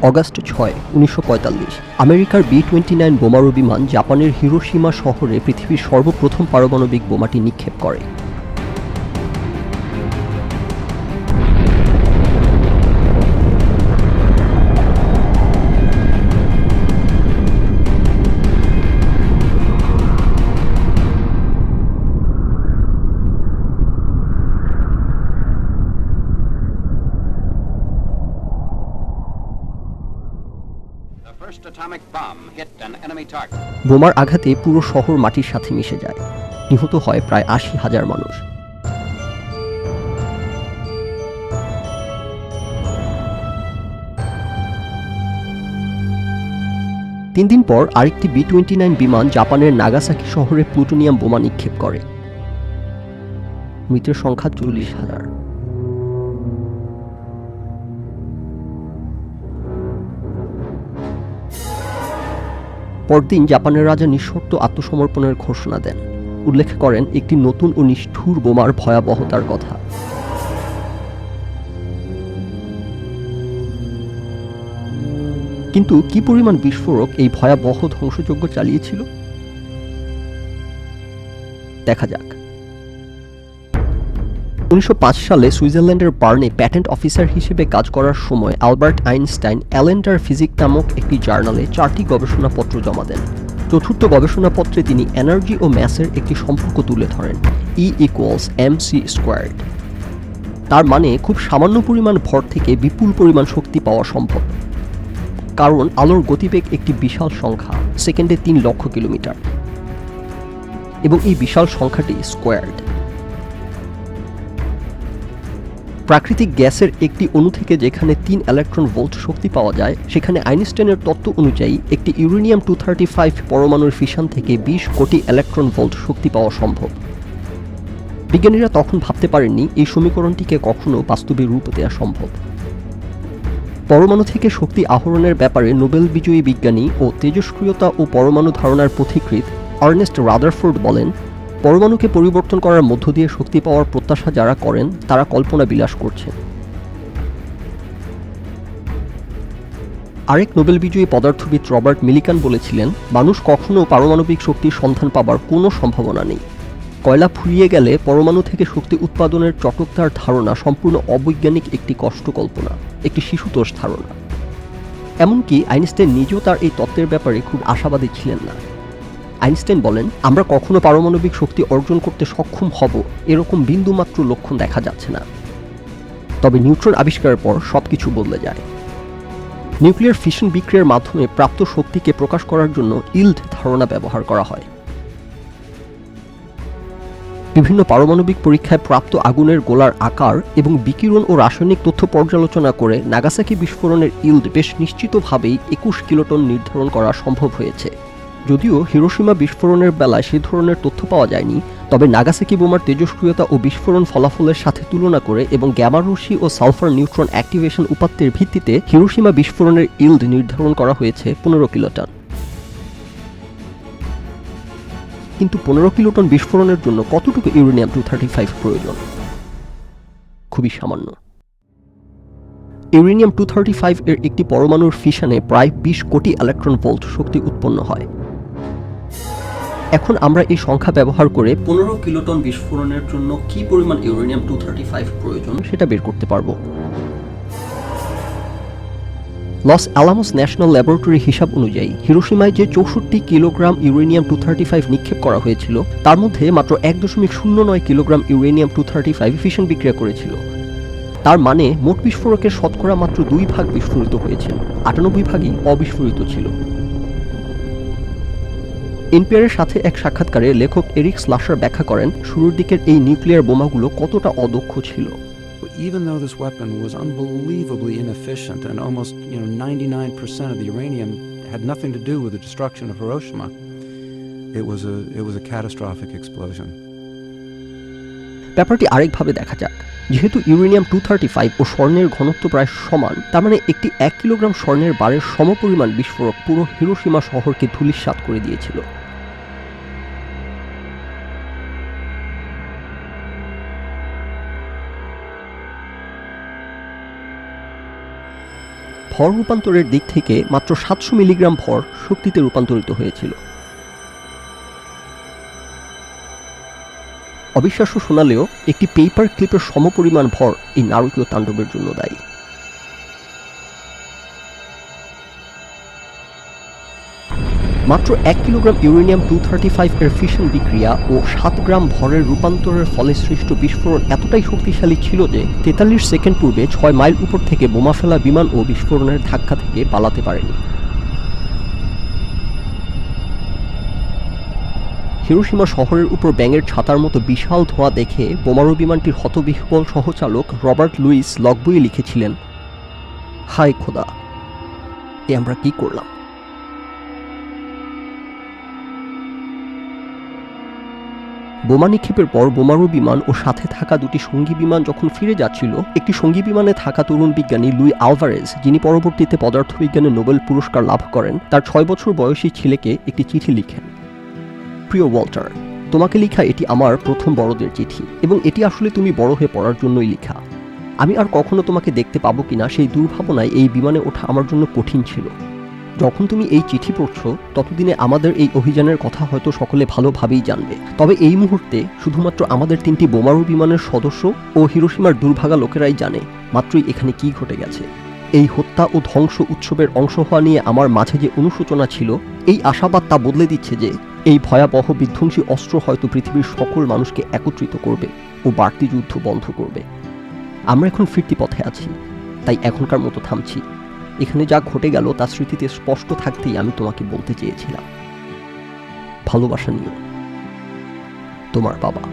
August ৬, ১৯৪৫ আমেরিকার B-29 বোমারু বিমান জাপানের হিরোশিমা শহরে পৃথিবীর সর্বপ্রথম পারমাণবিক বোমাটি নিক্ষেপ করে। বোমার আঘাতে পুরো শহর মাটির সাথে মিশে যায়। নিহত হয় প্রায় ৮০,০০০ মানুষ। তিন দিন পর আরেকটি B-29 বিমান জাপানের নাগাসাকি শহরে প্লুটোনিয়াম বোমা নিক্ষেপ করে। মৃতের সংখ্যা ৪০,০০০। পরদিন জাপানের রাজা নিঃশর্ত আত্মসমর্পণের ঘোষণা দেন, উল্লেখ করেন একটি নতুন ও নিষ্ঠুর বোমার ভয়াবহতার কথা। কিন্তু কি পরিমাণ বিস্ফোরক এই ভয়াবহ ধ্বংসযজ্ঞ চালিয়েছিল দেখা যাক। ১৯০৫ সালে সুইজারল্যান্ডের বার্নে প্যাটেন্ট অফিসার হিসেবে কাজ করার সময় অ্যালবার্ট আইনস্টাইন অ্যালেন্ডার ফিজিক নামক একটি জার্নালে ৪টি গবেষণাপত্র জমা দেন। চতুর্থ গবেষণাপত্রে তিনি এনার্জি ও ম্যাসের একটি সম্পর্ক তুলে ধরেন, E=mc²। তার মানে খুব সামান্য পরিমাণ ভর থেকে বিপুল পরিমাণ শক্তি পাওয়া সম্ভব, কারণ আলোর গতিবেগ একটি বিশাল সংখ্যা, সেকেন্ডে ৩ লক্ষ কিলোমিটার, এবং এই বিশাল সংখ্যাটি স্কোয়ার্ড। প্রাকৃতিক গ্যাসের একটি অণু থেকে যেখানে ৩ ইলেকট্রন ভোল্ট শক্তি পাওয়া যায়, সেখানে আইনস্টাইনের তত্ত্ব অনুযায়ী একটি ইউরেনিয়াম-235 পরমাণুর ফিশন থেকে ২০ কোটি ইলেকট্রন ভোল্ট শক্তি পাওয়া সম্ভব। বিজ্ঞানীরা তখন ভাবতে পারেননি এই সমীকরণটিকে কখনো বাস্তবে রূপ দেওয়া সম্ভব। পরমাণু থেকে শক্তি আহরণের ব্যাপারে নোবেল বিজয়ী বিজ্ঞানী ও তেজস্ক্রিয়তা ও পরমাণু ধারণার পথিকৃৎ আর্নেস্ট রাদারফোর্ড বলেন, পরমাণুকে পরিবর্তন করার মধ্য দিয়ে শক্তি পাওয়ার প্রত্যাশা যারা করেন তারা কল্পনা বিলাস করছেন। আরেক নোবেল বিজয়ী পদার্থবিদ রবার্ট মিলিকান বলেছিলেন, মানুষ কখনো পারমাণবিক শক্তির সন্ধান পাবার কোনো সম্ভাবনা নেই। কয়লা ফুরিয়ে গেলে পরমাণু থেকে শক্তি উৎপাদনের চটকদার ধারণা সম্পূর্ণ অবৈজ্ঞানিক একটি কষ্টকল্পনা, একটি শিশুতোষ ধারণা। এমনকি আইনস্টাইন নিজেও তার এই তত্ত্বের ব্যাপারে খুব আশাবাদী ছিলেন না। আইনস্টাইন বলেন, আমরা কখনো পারমাণবিক শক্তি অর্জন করতে সক্ষম হব এরকম বিন্দুমাত্র লক্ষণ দেখা যাচ্ছে না। তবে নিউট্রন আবিষ্কারের পর সবকিছু বদলে যায়। নিউক্লিয়ার ফিশন বিক্রিয়ার মাধ্যমে প্রাপ্ত শক্তিকে প্রকাশ করার জন্য ইল্ড ধারণা ব্যবহার করা হয়। বিভিন্ন পারমাণবিক পরীক্ষায় প্রাপ্ত আগুনের গোলার আকার এবং বিকিরণ ও রাসায়নিক তথ্য পর্যালোচনা করে নাগাসাকি বিস্ফোরণের ইল্ড বেশ নিশ্চিতভাবেই ২১ কিলোটন নির্ধারণ করা সম্ভব হয়েছে। যদিও হিরোশিমা বিস্ফোরণের বেলায় সে ধরনের তথ্য পাওয়া যায়নি, তবে নাগাসাকি বোমার তেজস্ক্রিয়তা ও বিস্ফোরণ ফলাফলের সাথে তুলনা করে এবং গ্যামা রশ্মি ও সালফার নিউট্রন অ্যাক্টিভেশন উপাত্তের ভিত্তিতে হিরোশিমা বিস্ফোরণের ইল্ড নির্ধারণ করা হয়েছে ১৫ কিলোটন। কিন্তু ১৫ কিলোটন বিস্ফোরণের জন্য কতটুকু ইউরেনিয়াম-235 প্রয়োজন? খুবই সামান্য। ইউরেনিয়াম-235 এর একটি পরমাণুর ফিশনে প্রায় ২০ কোটি ইলেকট্রন ভোল্ট শক্তি উৎপন্ন হয়। এখন আমরা এই সংখ্যা ব্যবহার করে ১৫ কিলোটন বিস্ফোরণের জন্য কি পরিমাণ ইউরেনিয়াম-235 প্রয়োজন সেটা বের করতে পারব। লস অ্যালামোস ন্যাশনাল ল্যাবরেটরি হিসাব অনুযায়ী হিরোশিমায় যে ৬৪ কিলোগ্রাম ইউরেনিয়াম-235 নিক্ষেপ করা হয়েছিল, তার মধ্যে মাত্র ১.০৯ কিলোগ্রাম ইউরেনিয়াম-235 ফিশন বিক্রিয়া করেছিল। তার মানে মোট বিস্ফোরকের শতকরা মাত্র ২ ভাগ বিস্ফোরিত হয়েছিল, ৯৮ ভাগই অবিস্ফোরিত ছিল। এনপিআরের সাথে এক সাক্ষাৎকারে লেখক এরিক স্লাশার ব্যাখ্যা করেন, শুরুর দিকের এই নিউক্লিয়ার বোমাগুলো কতটা অদক্ষ ছিল। Even though this weapon was unbelievably inefficient and almost 99% of the uranium had nothing to do with the destruction of Hiroshima, it was a catastrophic explosion. ব্যাপারটি আরেকভাবে দেখা যাক। যেহেতু ইউরেনিয়াম-235 ও স্বর্ণের ঘনত্ব প্রায় সমান, তার মানে একটি ১ কিলোগ্রাম স্বর্ণের বারের সমপরিমাণ বিস্ফোরক পুরো হিরোশিমা শহরকে ধূলিসাৎ করে দিয়েছিল। ভর রূপান্তরের দিক থেকে মাত্র 700 মিলিগ্রাম ভর শক্তিতে রূপান্তরিত হয়েছিল। অবিশ্বাস্য শোনালেও একটি পেপার ক্লিপের সমপরিমাণ ভর এই নারকীয় তাণ্ডবের জন্য দায়ী। মাত্র 1 কিলোগ্রাম ইউরেনিয়াম 235 এর ফিশন বিক্রিয়া ও 7 গ্রাম ভরের রূপান্তরের ফলে সৃষ্ট বিস্ফোরণ এতটাই শক্তিশালী ছিল যে 43 সেকেন্ড পূর্বে 6 মাইল উপর থেকে বোমা ফেলা বিমান ও বিস্ফোরণের ধাক্কা থেকে পালাতে পারেনি। হিরোশিমা শহরের উপর ব্যাঙের ছাতার মতো বিশাল ধোঁয়া দেখে বোমারু বিমানটির হতবিহ্বল সহচালক রবার্ট লুইস লগবইয়ে লিখেছিলেন, হায় খোদা, এ আমরা কি করলাম। বোমা নিক্ষেপের পর বোমারু বিমান ও সাথে থাকা দুটি সঙ্গী বিমান যখন ফিরে যাচ্ছিল, একটি সঙ্গী বিমানে থাকা তরুণ বিজ্ঞানী লুই আলভারেজ, যিনি পরবর্তীতে পদার্থবিজ্ঞানে নোবেল পুরস্কার লাভ করেন, তার 6 বছর বয়সী ছেলেকে একটি চিঠি লিখেন। প্রিয় ওয়াল্টার, তোমাকে লেখা এটি আমার প্রথম বড়দের চিঠি এবং এটি আসলে তুমি বড় হয়ে পড়ার জন্যই লেখা। আমি আর কখনো তোমাকে দেখতে পাবো কিনা সেই দুর্ভাবনায় এই বিমানে ওঠা আমার জন্য কঠিন ছিল। যখন তুমি এই চিঠি পড়ছ ততদিনে আমাদের এই অভিযানের কথা হয়তো সকলে ভালোভাবেই জানবে, তবে এই মুহূর্তে শুধুমাত্র আমাদের 3টি বোমারু বিমানের সদস্য ও হিরোশিমার দুর্ভাগা লোকেরাই জানে মাত্রই এখানে কি ঘটে গেছে। এই হত্যা ও ধ্বংস উৎসবের অংশ হওয়া নিয়ে আমার মাঝে যে অনুশোচনা ছিল, এই আশাবাদ তা বদলে দিচ্ছে যে এই ভয়াবহ বিধ্বংসী অস্ত্র হয়তো পৃথিবীর সকল মানুষকে একত্রিত করবে ও বাড়তি যুদ্ধ বন্ধ করবে। আমরা এখন ফিরতি পথে আছি, তাই এখনকার মতো থামছি। এখানে যা ঘটে গেল তা স্মৃতিতে স্পষ্ট থাকতেই আমি তোমাকে বলতে চেয়েছিলাম। ভালোবাসা নিও, তোমার বাবা।